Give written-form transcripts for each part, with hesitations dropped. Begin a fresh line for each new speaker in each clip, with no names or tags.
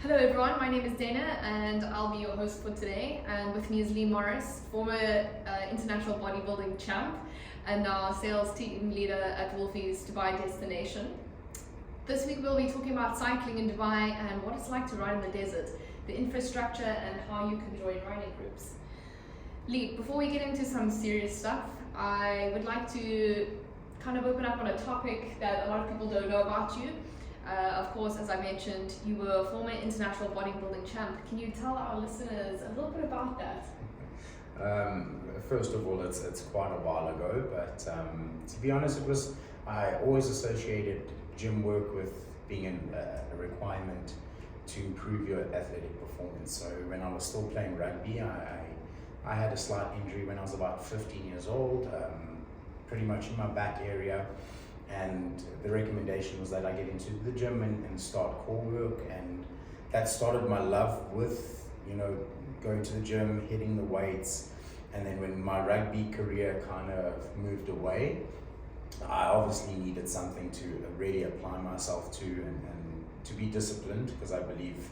Hello everyone, my name is Dana and I'll be your host for today. And with me is Lee Morris, former international bodybuilding champ and now sales team leader at Wolfi's Dubai destination. This week we'll be talking about cycling in Dubai and what it's like to ride in the desert, the infrastructure and how you can join riding groups. Lee, before we get into some serious stuff, I would like to kind of open up on a topic that a lot of people don't know about you. Of course, as I mentioned, you were a former international bodybuilding champ. Can you tell our listeners a little bit about that?
First of all, it's quite a while ago, but to be honest, I always associated gym work with being a requirement to improve your athletic performance. So when I was still playing rugby, I had a slight injury when I was about 15 years old, pretty much in my back area. And the recommendation was that I get into the gym and start core work, and that started my love with, going to the gym, hitting the weights. And then when my rugby career kind of moved away, I obviously needed something to really apply myself to and to be disciplined, because I believe,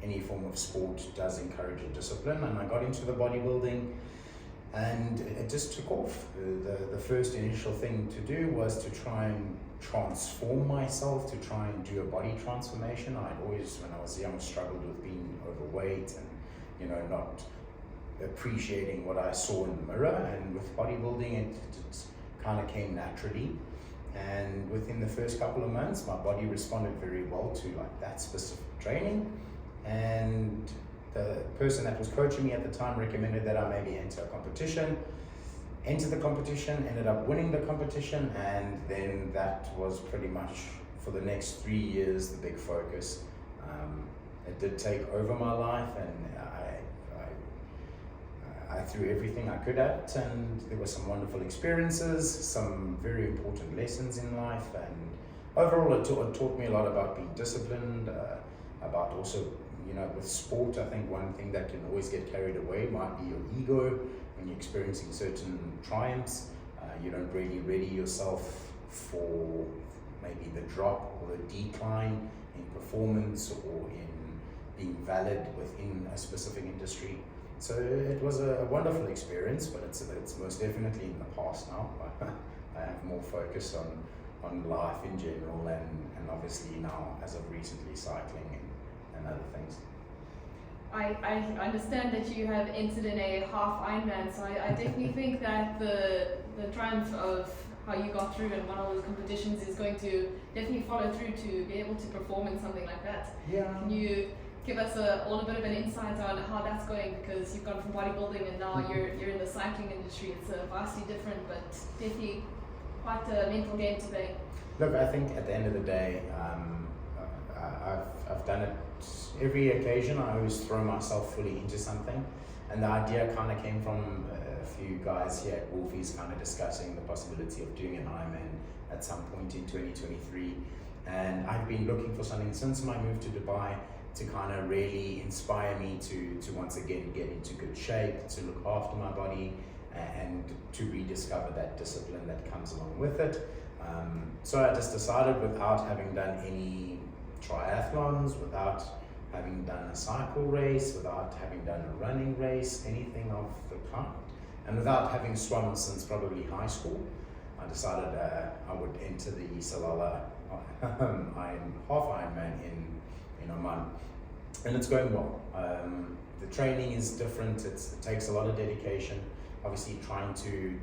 any form of sport does encourage a discipline. And I got into the bodybuilding, and it just took off. The first initial thing to do was to try and transform myself, to try and do a body transformation. I'd always, when I was young, struggled with being overweight and, not appreciating what I saw in the mirror. And with bodybuilding, it kind of came naturally. And within the first couple of months, my body responded very well to that specific training. And the person that was coaching me at the time recommended that I maybe enter a competition. Entered the competition, ended up winning the competition, and then that was pretty much for the next 3 years the big focus. It did take over my life, and I threw everything I could at it, and there were some wonderful experiences, some very important lessons in life, and overall it taught me a lot about being disciplined, about also, with sport. I think one thing that can always get carried away might be your ego. When you're experiencing certain triumphs, you don't really ready yourself for maybe the drop or the decline in performance or in being valid within a specific industry. So it was a wonderful experience, but it's most definitely in the past now. I have more focus on life in general, and obviously now, as of recently, cycling and other things.
I understand that you have entered in a half Ironman, so I definitely think that the triumph of how you got through in one of those competitions is going to definitely follow through to be able to perform in something like that.
Yeah.
Can you give us all a bit of an insight on how that's going? Because you've gone from bodybuilding and now you're in the cycling industry. It's vastly different, but definitely quite a mental game to play.
Look, I think at the end of the day, I've done it every occasion. I always throw myself fully into something, and the idea kind of came from a few guys here at Wolfi's kind of discussing the possibility of doing an Ironman at some point in 2023, and I've been looking for something since my move to Dubai to kind of really inspire me to once again get into good shape, to look after my body, and to rediscover that discipline that comes along with it. So I just decided, without having done any triathlons, without having done a cycle race, without having done a running race, anything of the kind, and without having swum since probably high school, I decided I would enter the Salala half Ironman in Oman, and it's going well. The training is different. It takes a lot of dedication. Obviously, trying to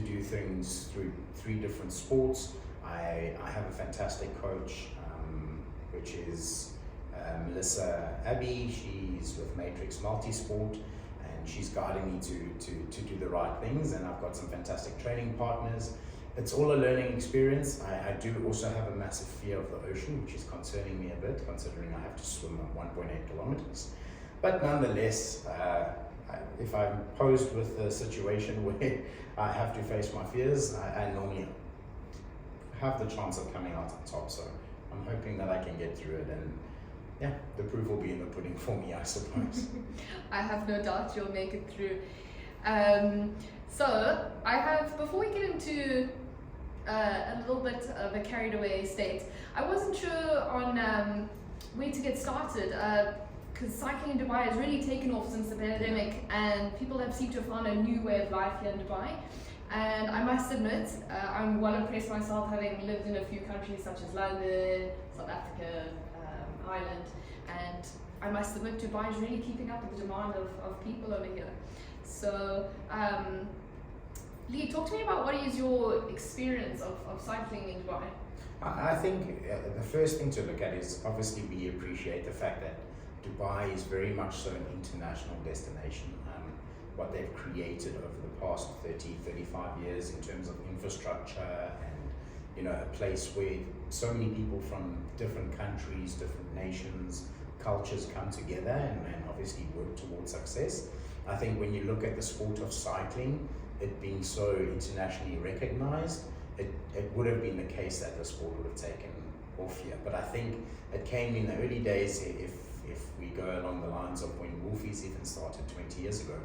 do things through 3 different sports. I have a fantastic coach, which is Melissa Abbey. She's with Matrix Multisport, and she's guiding me to do the right things, and I've got some fantastic training partners. It's all a learning experience. I do also have a massive fear of the ocean, which is concerning me a bit, considering I have to swim 1.8 kilometers. But nonetheless, if I'm posed with a situation where I have to face my fears, I normally have the chance of coming out on top. So I'm hoping that I can get through it, and yeah, the proof will be in the pudding for me, I suppose.
I have no doubt you'll make it through. So I have, before we get into a little bit of a carried away state, I wasn't sure on where to get started. Because cycling in Dubai has really taken off since the pandemic, and people have seemed to have found a new way of life here in Dubai. And I must admit, I'm well impressed myself, having lived in a few countries such as London, South Africa, Ireland, and I must admit Dubai is really keeping up with the demand of people over here. So, Lee, talk to me about what is your experience of cycling in Dubai?
I think the first thing to look at is obviously we appreciate the fact that Dubai is very much so an international destination. What they've created over the past 30, 35 years in terms of infrastructure and a place where so many people from different countries, different nations, cultures come together and obviously work towards success. I think when you look at the sport of cycling, it being so internationally recognized, it would have been the case that the sport would have taken off here. But I think it came in the early days, if we go along the lines of when Wolfi's even started 20 years ago.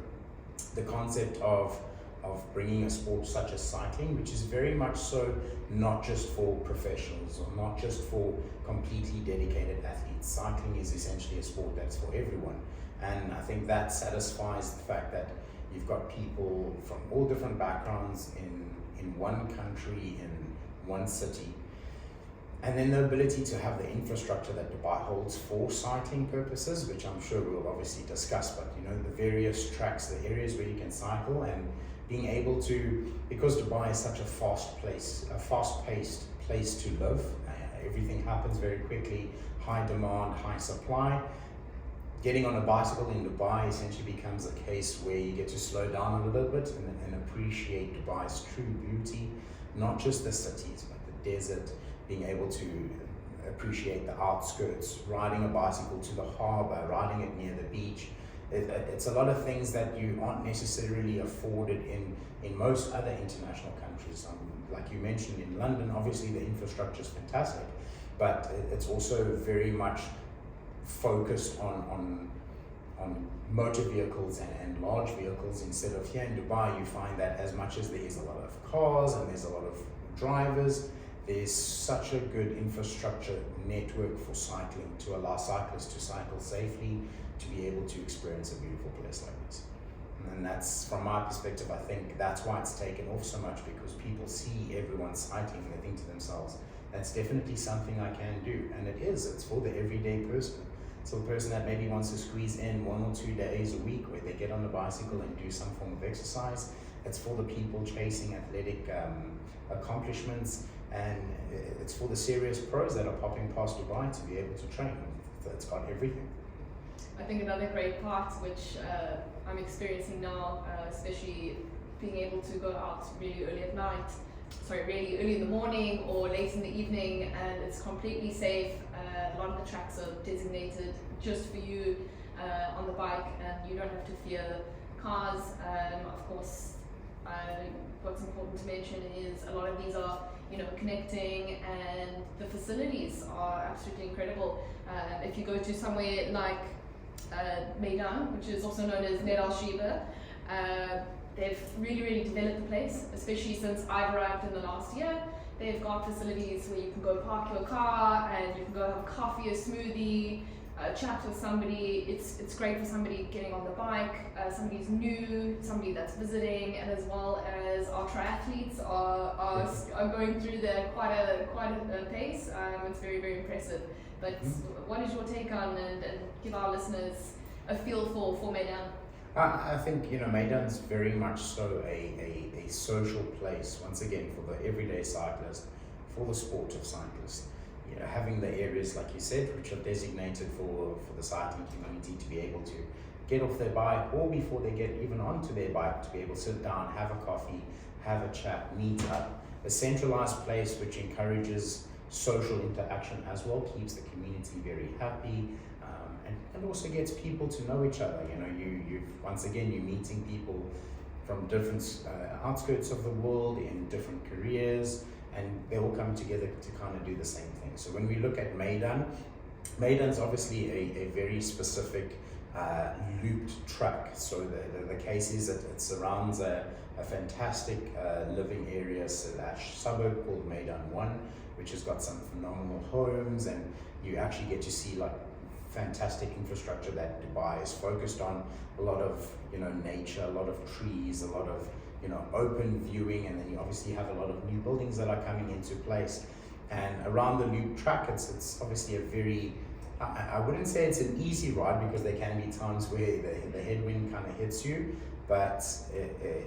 The concept of bringing a sport such as cycling, which is very much so not just for professionals or not just for completely dedicated athletes. Cycling is essentially a sport that's for everyone. And I think that satisfies the fact that you've got people from all different backgrounds in one country, in one city. And then the ability to have the infrastructure that Dubai holds for cycling purposes, which I'm sure we'll obviously discuss, but the various tracks, the areas where you can cycle, and being able to, because Dubai is such a fast-paced place to live, everything happens very quickly, high demand, high supply. Getting on a bicycle in Dubai essentially becomes a case where you get to slow down a little bit and appreciate Dubai's true beauty, not just the cities, but the desert, being able to appreciate the outskirts, riding a bicycle to the harbour, riding it near the beach. It's a lot of things that you aren't necessarily afforded in most other international countries. Like you mentioned, in London, obviously the infrastructure is fantastic, but it's also very much focused on motor vehicles and large vehicles, instead of here in Dubai. You find that as much as there is a lot of cars and there's a lot of drivers, there's such a good infrastructure network for cycling to allow cyclists to cycle safely, to be able to experience a beautiful place like this. And that's, from my perspective, I think that's why it's taken off so much, because people see everyone cycling and they think to themselves, that's definitely something I can do. And it is, it's for the everyday person. It's for the person that maybe wants to squeeze in 1 or 2 days a week where they get on the bicycle and do some form of exercise. It's for the people chasing athletic accomplishments. And it's for the serious pros that are popping past Dubai to be able to train. It's got everything.
I think another great part, which I'm experiencing now, especially being able to go out really early at night, really early in the morning or late in the evening, and it's completely safe. A lot of the tracks are designated just for you on the bike, and you don't have to fear cars. Of course, what's important to mention is a lot of these are connecting, and the facilities are absolutely incredible. If you go to somewhere like Meydan, which is also known as Mer Al Shiba, they've really developed the place, especially since I've arrived in the last year. They've got facilities where you can go park your car and you can go have a coffee, a smoothie, chat with somebody. It's great for somebody getting on the bike, somebody who's new, somebody that's visiting, and as well as our triathletes are going through there quite a pace. It's very impressive. But what is your take on, and give our listeners a feel for Meydan?
I think Meydan's very much so a social place, once again, for the everyday cyclist, for the sport of cyclists. Having the areas, like you said, which are designated for the cycling community to be able to get off their bike, or before they get even onto their bike, to be able to sit down, have a coffee, have a chat, meet up. A centralized place which encourages social interaction as well, keeps the community very happy, and also gets people to know each other. You once again, you're meeting people from different outskirts of the world in different careers, and they all come together to kind of do the same thing. So when we look at Meydan's obviously a very specific looped track. So the case is that it surrounds a fantastic living area / suburb called Meydan 1, which has got some phenomenal homes, and you actually get to see like fantastic infrastructure that Dubai is focused on. A lot of nature, a lot of trees, a lot of open viewing, and then you obviously have a lot of new buildings that are coming into place. And around the loop track, it's obviously a very, I wouldn't say it's an easy ride, because there can be times where the headwind kind of hits you, but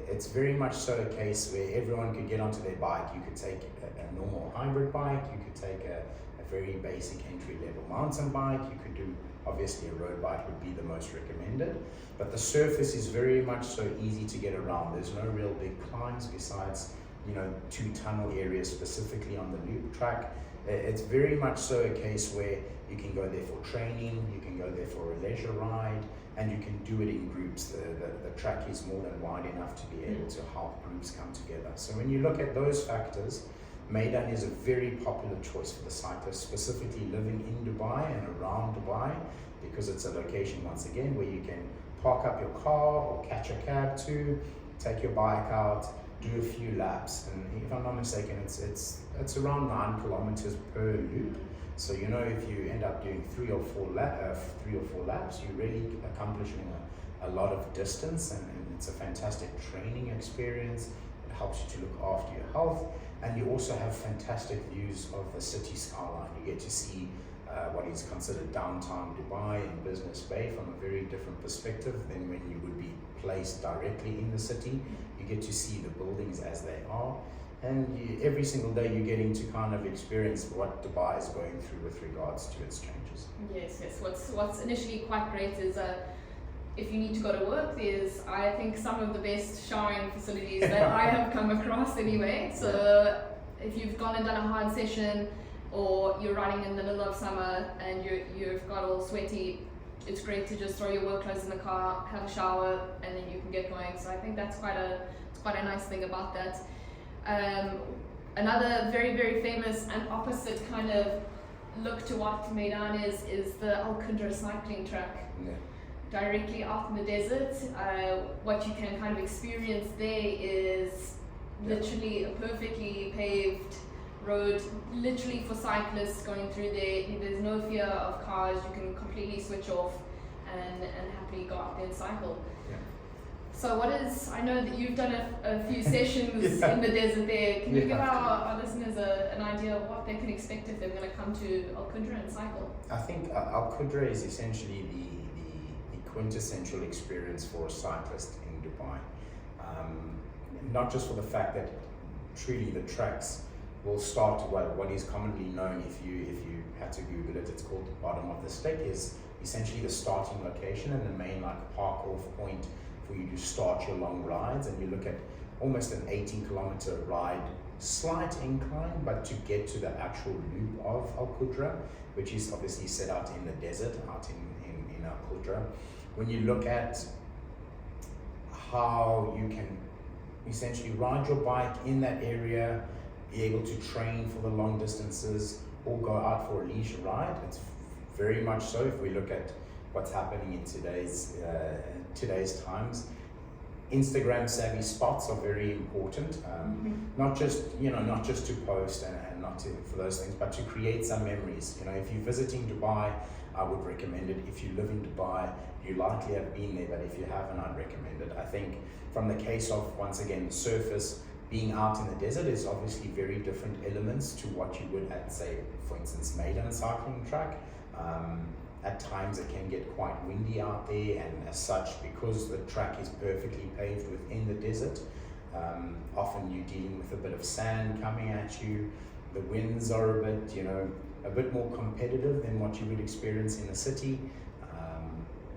it's very much so a case where everyone could get onto their bike. You could take a normal hybrid bike, you could take a very basic entry level mountain bike, you could do, obviously a road bike would be the most recommended, but the surface is very much so easy to get around. There's no real big climbs besides 2 tunnel areas specifically on the loop track. It's very much so a case where you can go there for training, you can go there for a leisure ride, and you can do it in groups. The track is more than wide enough to be able to help groups come together. So when you look at those factors, Meydan is a very popular choice for the cyclist, specifically living in Dubai and around Dubai, because it's a location, once again, where you can park up your car or catch a cab to, take your bike out, do a few laps, and if I'm not mistaken, it's around 9 kilometers per loop. So if you end up doing 3 or 4 laps, you're really accomplishing a lot of distance, and it's a fantastic training experience. It helps you to look after your health, and you also have fantastic views of the city skyline. You get to see what is considered downtown Dubai and Business Bay from a very different perspective than when you would be placed directly in the city. You get to see the buildings as they are, and every single day you're getting to kind of experience what Dubai is going through with regards to its changes.
Yes. What's initially quite great is if you need to go to work, there's, I think, some of the best showering facilities that I have come across anyway. So if you've gone and done a hard session, or you're riding in the middle of summer and you've got all sweaty, it's great to just throw your work clothes in the car, have a shower, and then you can get going. So I think that's quite a nice thing about that. Another very, very famous and opposite kind of look to what Meydan is the Al Qudra cycling track.
Yeah.
Directly out in the desert. What you can kind of experience there is literally a perfectly paved road, literally for cyclists going through there. There's no fear of cars. You can completely switch off and happily go out there and cycle.
Yeah.
So I know that you've done a few sessions in the desert there. Can you give our listeners an idea of what they can expect if they're going to come to Al Qudra and cycle?
I think Al Qudra is essentially the quintessential experience for a cyclist in Dubai. Not just for the fact that truly the tracks will start, what is commonly known, if you had to Google it, it's called the bottom of the stick, is essentially the starting location and the main park off point for you to start your long rides. And you look at almost an 18-kilometer ride, slight incline, but to get to the actual loop of Al Qudra, which is obviously set out in the desert, out in Al Qudra. When you look at how you can essentially ride your bike in that area, be able to train for the long distances, or go out for a leisure ride, it's very much so. If we look at what's happening in today's times, Instagram savvy spots are very important. Not just to post and not for those things, but to create some memories. If you're visiting Dubai, I would recommend it. If you live in Dubai, you likely have been there, but if you haven't, I'd recommend it. I think from the case of, once again, the surface, being out in the desert is obviously very different elements to what you would at, say, for instance, Meydan cycling track. At times it can get quite windy out there, and as such, because the track is perfectly paved within the desert, often you're dealing with a bit of sand coming at you. The winds are a bit more competitive than what you would experience in the city.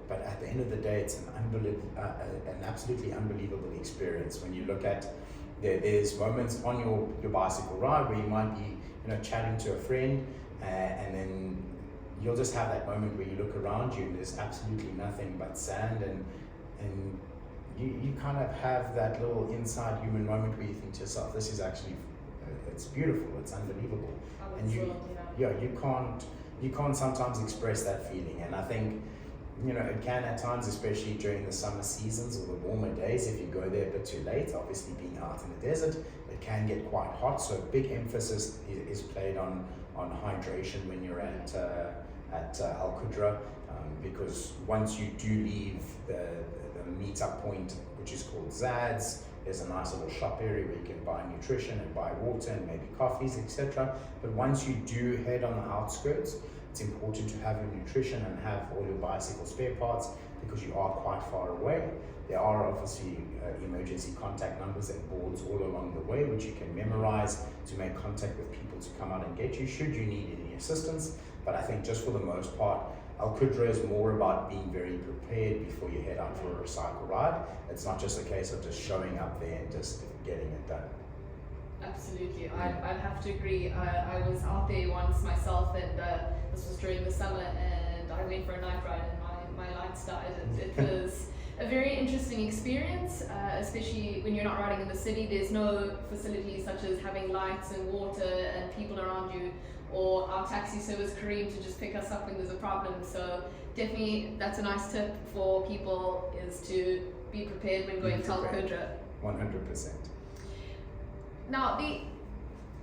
But at the end of the day, it's an absolutely unbelievable experience. When you look at, there's moments on your bicycle ride where you might be chatting to a friend, and then you'll just have that moment where you look around you and there's absolutely nothing but sand, and you kind of have that little inside human moment where you think to yourself, this is actually, it's beautiful, it's unbelievable. And you can't sometimes express that feeling. And I think it can at times, especially during the summer seasons or the warmer days, if you go there a bit too late, obviously being out in the desert, it can get quite hot. So big emphasis is played on hydration when you're at Al Qudra, because once you do leave the meetup point, which is called Zad's, there's a nice little shop area where you can buy nutrition and buy water and maybe coffees, etc. But once you do head on the outskirts, it's important to have your nutrition and have all your bicycle spare parts, because you are quite far away. There are obviously emergency contact numbers and boards all along the way, which you can memorize to make contact with people to come out and get you should you need any assistance. But I think just for the most part, Al Qudra is more about being very prepared before you head out for a cycle ride. It's not just a case of just showing up there and just getting it done.
Absolutely, I'd have to agree. I was out there once myself, and this was during the summer, and I went for a night ride and my lights died. It was a very interesting experience, especially when you're not riding in the city. There's no facilities such as having lights and water and people around you, or our taxi service Kareem to just pick us up when there's a problem. So definitely that's a nice tip for people, is to be prepared when going to Al Qudra.
100%.
Now,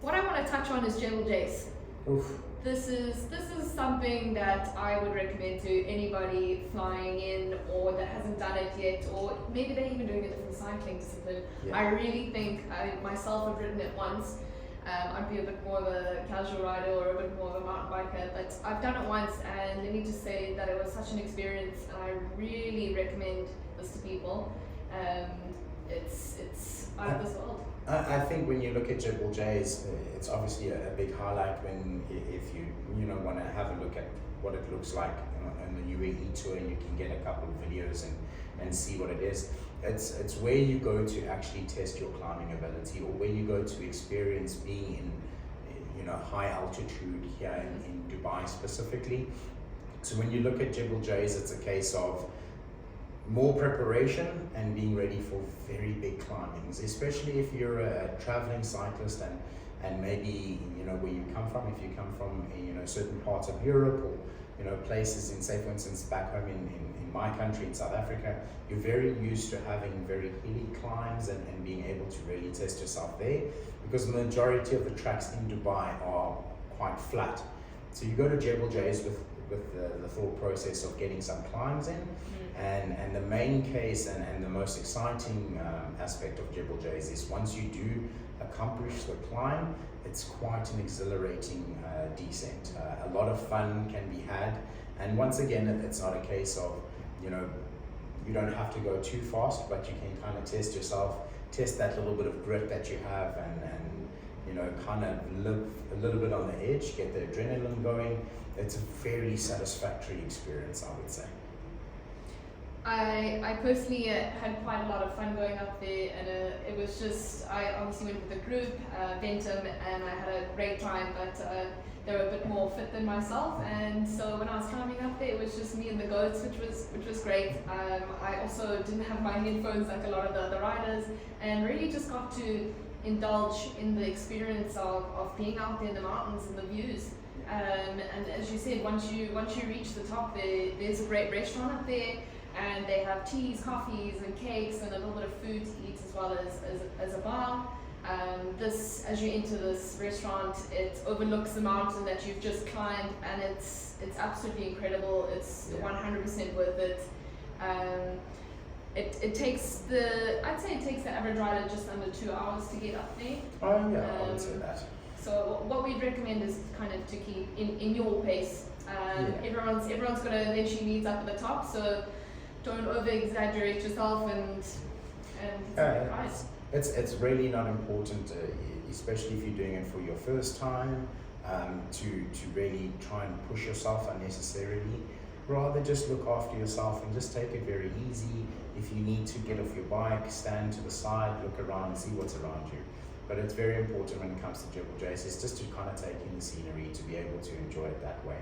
what I want to touch on is Jebel Jais.
Oof.
This is something that I would recommend to anybody flying in or that hasn't done it yet, or maybe they're even doing a different cycling discipline.
Yeah.
I really think I myself have ridden it once. I'd be a bit more of a casual rider or a bit more of a mountain biker, but I've done it once, and let me just say that it was such an experience, and I really recommend this to people. It's out of this world.
I think when you look at Jebel Jais, it's obviously a big highlight when if you want to have a look at what it looks like on the UAE tour, and you can get a couple of videos and see what it is. It's where you go to actually test your climbing ability, or where you go to experience being in high altitude here in Dubai specifically. So when you look at Jebel Jais, it's a case of more preparation and being ready for very big climbings, especially if you're a traveling cyclist and maybe where you come from. If you come from certain parts of Europe, or places in, say for instance, back home in my country in South Africa, you're very used to having very hilly climbs and being able to really test yourself there, because the majority of the tracks in Dubai are quite flat. So you go to Jebel Jais with the thought process of getting some climbs in. And the main case and the most exciting aspect of Jebel Jais is once you do accomplish the climb, it's quite an exhilarating descent. A lot of fun can be had, and once again, it's not a case of you don't have to go too fast, but you can kind of test yourself, test that little bit of grit that you have, and kind of live a little bit on the edge, get the adrenaline going. It's a very satisfactory experience, I would say.
I personally had quite a lot of fun going up there, and it was just, I obviously went with a group, Ventum, and I had a great time, but they were a bit more fit than myself, and so when I was climbing up there, it was just me and the goats, which was great. I also didn't have my headphones like a lot of the other riders, and really just got to indulge in the experience of being out there in the mountains and the views. And as you said, once you reach the top, there's a great restaurant up there, and they have teas, coffees, and cakes, and a little bit of food to eat, as well as a bar. As you enter this restaurant, it overlooks the mountain that you've just climbed, and it's absolutely incredible. It's 100% worth it. It takes I'd say it takes the average rider just under 2 hours to get up there.
Oh yeah, I would say that.
So what we'd recommend is kind of to keep in your pace. Everyone's going to eventually meet up at the top, so don't over exaggerate yourself and
it's really not important, especially if you're doing it for your first time, to really try and push yourself unnecessarily. Rather just look after yourself and just take it very easy. If you need to get off your bike, stand to the side, look around and see what's around you. But it's very important when it comes to Jebel Jais, is just to kind of take in the scenery, to be able to enjoy it that way.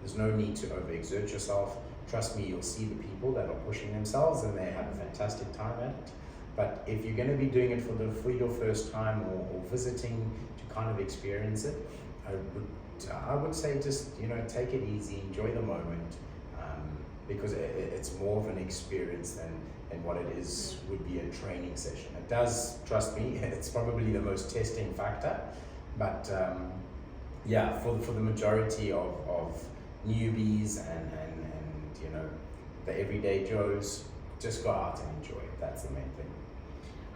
There's no need to overexert yourself. Trust me, you'll see the people that are pushing themselves and they have a fantastic time at it. But if you're going to be doing it for your first time or visiting to kind of experience it, I would say just take it easy, enjoy the moment. because it's more of an experience than what it is would be a training session. It does, trust me, it's probably the most testing factor, but yeah, for the majority of newbies and you know, the everyday Joes, just go out and enjoy it. That's the main thing.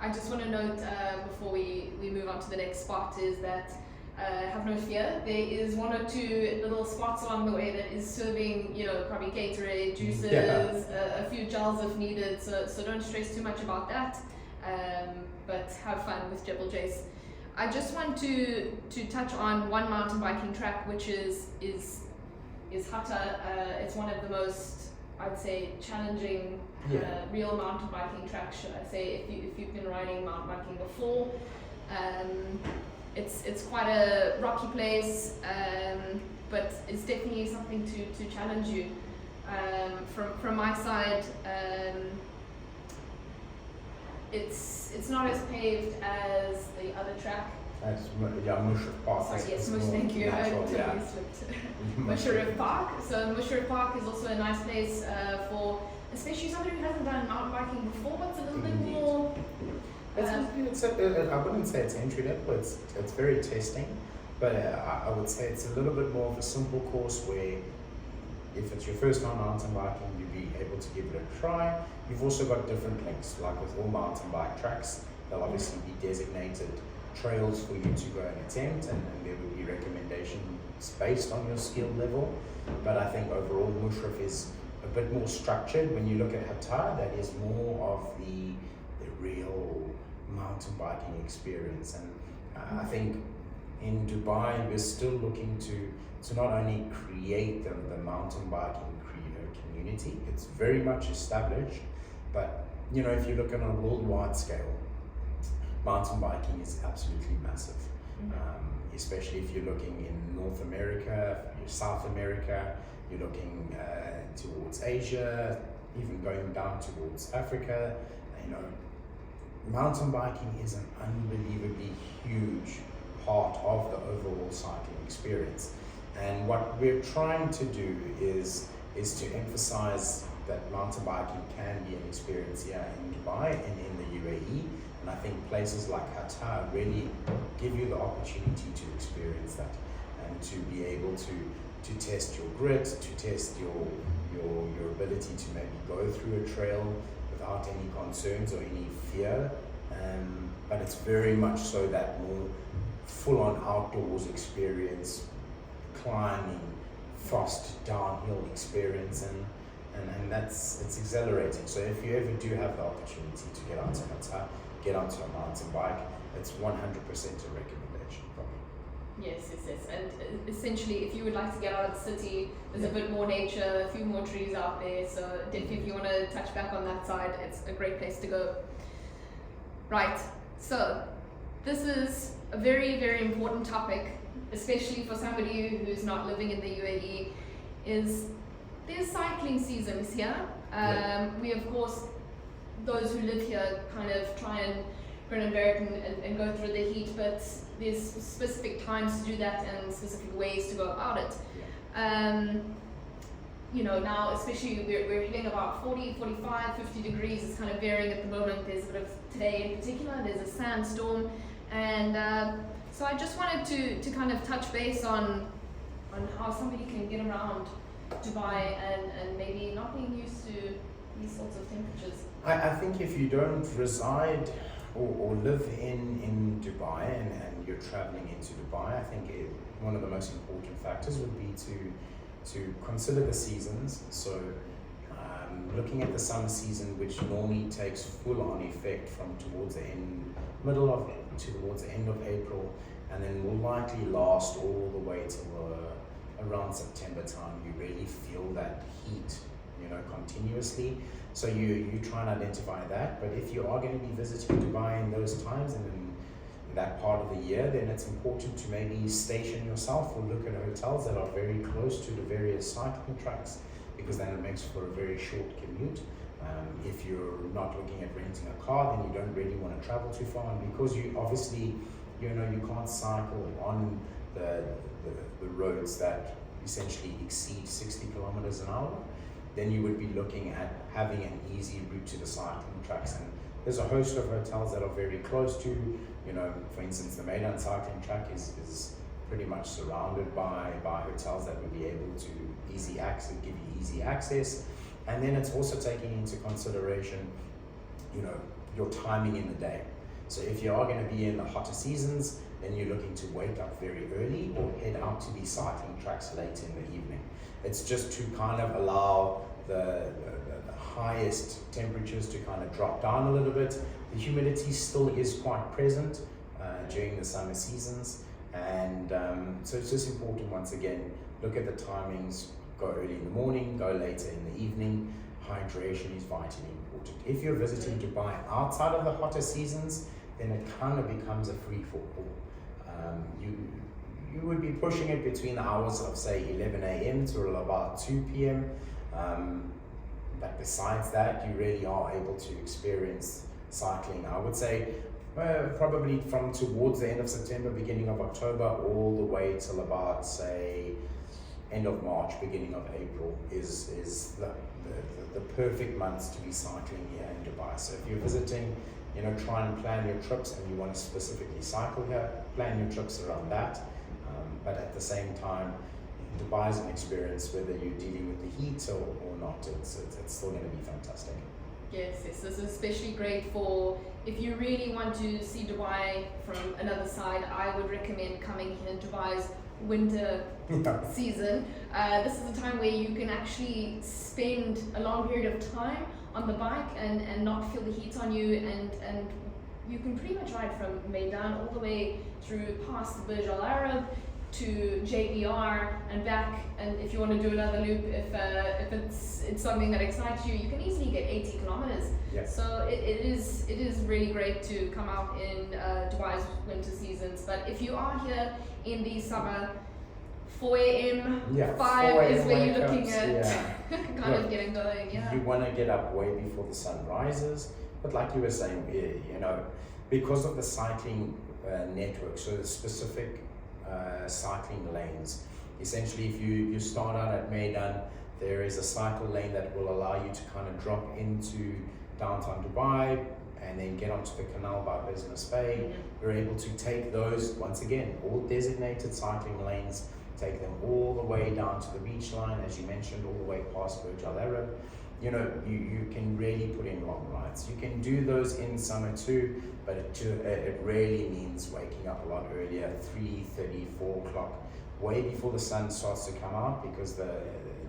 I just want to note before we move on to the next spot is that have no fear. There is one or two little spots along the way that is serving, you know, probably Gatorade, juices, a few gels if needed. So don't stress too much about that. But have fun with Jebel Jais. I just want to touch on one mountain biking track, which is Hatta. It's one of the most, I'd say, challenging real mountain biking tracks, should I say, if you've been riding mountain biking before. It's quite a rocky place, but it's definitely something to challenge you. From my side, it's not as paved as the other track.
Mushrif Park.
Sorry, yes, thank you. I totally slipped. Mushrif Park. So Mushrif Park is also a nice place for, especially somebody who hasn't done mountain biking before, but it's a little bit more.
I wouldn't say it's entry level. It's very testing, but I would say it's a little bit more of a simple course where, if it's your first time mountain biking, you'll be able to give it a try. You've also got different links, like with all mountain bike tracks. There'll obviously be designated trails for you to go and attempt, and there will be recommendations based on your skill level. But I think overall Mushrif is a bit more structured. When you look at Hatta, that is more of the real mountain biking experience. And I think in Dubai we're still looking to not only create the mountain biking community. It's very much established, but you know, if you look on a worldwide scale, mountain biking is absolutely massive. Especially if you're looking in North America, South America, you're looking towards Asia, even going down towards Africa. You know, mountain biking is an unbelievably huge part of the overall cycling experience. And what we're trying to do is to emphasize that mountain biking can be an experience here in Dubai and in the UAE. And I think places like Qatar really give you the opportunity to experience that and to be able to test your grit, to test your ability to maybe go through a trail without any concerns or any fear. But it's very much so that more full-on outdoors experience, climbing, fast downhill experience, and it's exhilarating. So if you ever do have the opportunity to get onto get onto a mountain bike, it's 100% a recommendation from me.
Yes. And essentially, if you would like to get out of the city, there's a bit more nature, a few more trees out there. So definitely, if you want to touch back on that side, it's a great place to go. Right. So this is a very, very important topic, especially for somebody who's not living in the UAE. There's cycling seasons here. We of course, those who live here kind of try and grin and bear it and go through the heat, but there's specific times to do that and specific ways to go about it. You know, now especially we're hitting about 40, 45, 50 degrees. It's kind of varying at the moment. There's a bit of, today in particular, there's a sandstorm, and so I just wanted to kind of touch base on how somebody can get around Dubai and maybe not being used to these sorts of temperatures.
I think if you don't reside or live in Dubai and you're traveling into Dubai, I think one of the most important factors would be to consider the seasons. So looking at the summer season, which normally takes full on effect from towards the end, towards the end of April, and then will likely last all the way till around September time. You really feel that heat, you know, continuously. So you try and identify that. But if you are going to be visiting Dubai in those times and in that part of the year, then it's important to maybe station yourself or look at hotels that are very close to the various cycling tracks, because then it makes for a very short commute. If you're not looking at renting a car, then you don't really want to travel too far, and because you obviously, you know, you can't cycle on the roads that essentially exceed 60 kilometers an hour, then you would be looking at having an easy route to the cycling tracks. And there's a host of hotels that are very close to, you know, for instance, the Meydan cycling track is pretty much surrounded by hotels that would be able to give you easy access. And then it's also taking into consideration, you know, your timing in the day. So if you are going to be in the hotter seasons, then you're looking to wake up very early or head out to these cycling tracks late in the evening. It's just to kind of allow the highest temperatures to kind of drop down a little bit. The humidity still is quite present during the summer seasons, and so it's just important, once again, look at the timings, go early in the morning, go later in the evening. Hydration is vitally important. If you're visiting Dubai outside of the hotter seasons, then it kind of becomes a free-for-all. You would be pushing it between the hours of, say, 11 a.m. to about 2 p.m. But besides that, you really are able to experience cycling, I would say, probably from towards the end of September, beginning of October, all the way till about, say, end of March, beginning of April is the perfect months to be cycling here in Dubai. So if you're visiting, you know, try and plan your trips, and you want to specifically cycle here, plan your trips around that. But at the same time, Dubai is an experience whether you're dealing with the heat or not. It's still going to be fantastic.
Yes, this is especially great for if you really want to see Dubai from another side. I would recommend coming here in Dubai's winter season. This is a time where you can actually spend a long period of time on the bike and not feel the heat on you, and you can pretty much ride from Meydan all the way through past the Burj Al Arab to JBR and back. And if you want to do another loop, if it's something that excites you, you can easily get 80 kilometers.
Yeah.
So it is really great to come out in Dubai's winter seasons. But if you are here in the summer, 4 a.m. 5 is where you're looking at kind of getting going. Yeah.
You want to get up way before the sun rises, but like you were saying, you know, because of the cycling network, so the specific cycling lanes. Essentially, if you start out at Meydan, there is a cycle lane that will allow you to kind of drop into downtown Dubai and then get onto the canal by Business Bay. You're able to take those, once again, all designated cycling lanes, take them all the way down to the beach line, as you mentioned, all the way past Burj Al Arab. You know, you can really put in long rides. You can do those in summer too, but it really means waking up a lot earlier, 3:30, 4 o'clock, way before the sun starts to come out, because the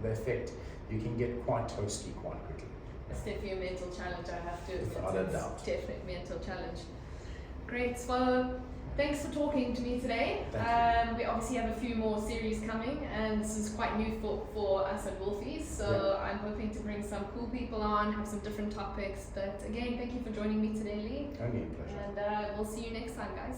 effect, you can get quite toasty quite quickly.
It's definitely a mental challenge, I have to admit.
Without a doubt.
It's definitely a mental challenge. Great. Well, thanks for talking to me today. We obviously have a few more series coming, and this is quite new for us at Wolfi, so I'm hoping to bring some cool people on, have some different topics. But again, thank you for joining me today, Lee.
Only a pleasure.
And we'll see you next time, guys.